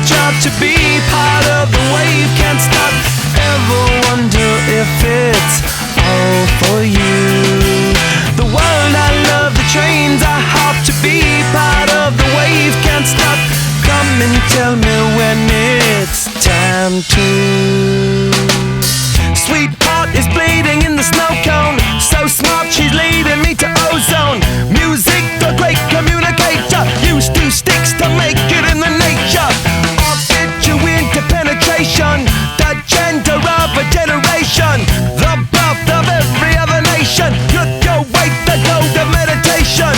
job to be part of the wave. Can't stop, ever wonder if it's all for you. The world I love, the trains I hop to be part of the wave. Can't stop, come and tell me when it's time to. Sweetheart is bleeding in the snow cone. So smart, she's leading me to ozone. Music, the great communicator. Used two sticks to make it in the nature. I'll fit you into penetration. The gender of a generation. The birth of every other nation. Look your way to go to meditation.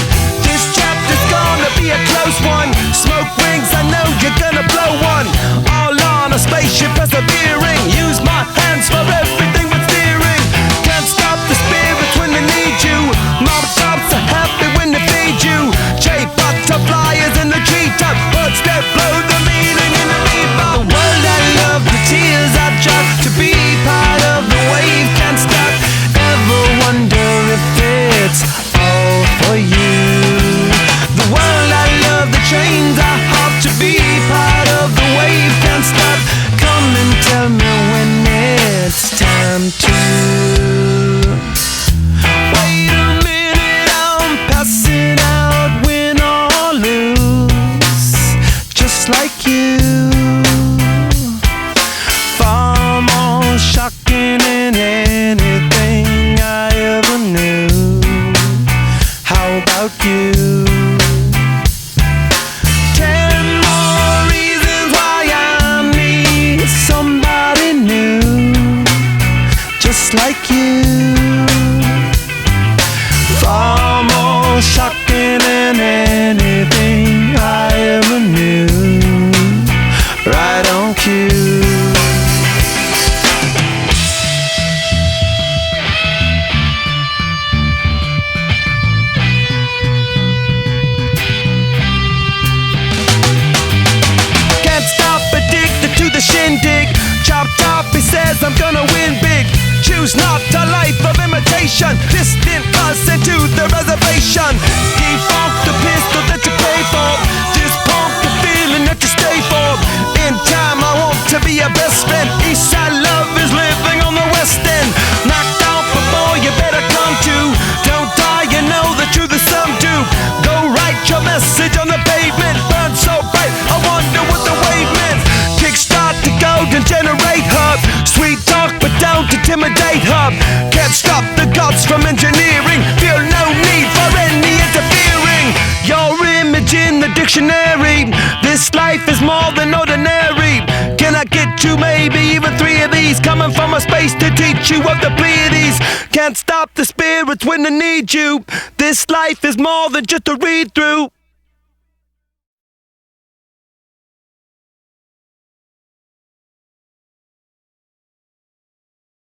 This chapter's gonna be a close one. Smoke rings, I know you're gonna blow one. All on a spaceship persevering. Use my hands for everything but steering. Can't stop the spirits when they need you. Mob tops are happy when they feed you. J butterflies in the treetop. Birds that blow the meaning in the bebop. The world I love, the tears I drop to be part of the wave. Can't stop, ever wonder if it's all for you. The world I love, the trains I hop to be part of the wave. Can't stop, come and tell me when it's time to. Wait a minute, I'm passing out, win or lose, just like you. Far more shocking than anything I ever knew. How about you? 10 more reasons why I need somebody new, just like you. Far more shocking than anything I ever knew. Right on cue. Can't stop, addicted to the shindig. Chop top, he says I'm gonna win big. Choose not a life of imitation. Distant us into the reservation. Default the pistol that you pay for. Just pump the feeling that you stay for. In time I want to be your best friend. Eastside love is living on the west end. Knocked out before you better come to. Don't die, you know the truth is some do. Go write your message on the pavement. Burn so bright, I wonder what the wave meant. Kickstart the golden generate hub. Sweet talk but don't intimidate hub. Can't stop the gods from engineering. Feel no need for any interfering. Your image in the dictionary. This life is more than ordinary. Can I get you maybe even 3 of these? Coming from a space to teach you of the Pleiades. Can't stop the spirits when they need you. This life is more than just a read through.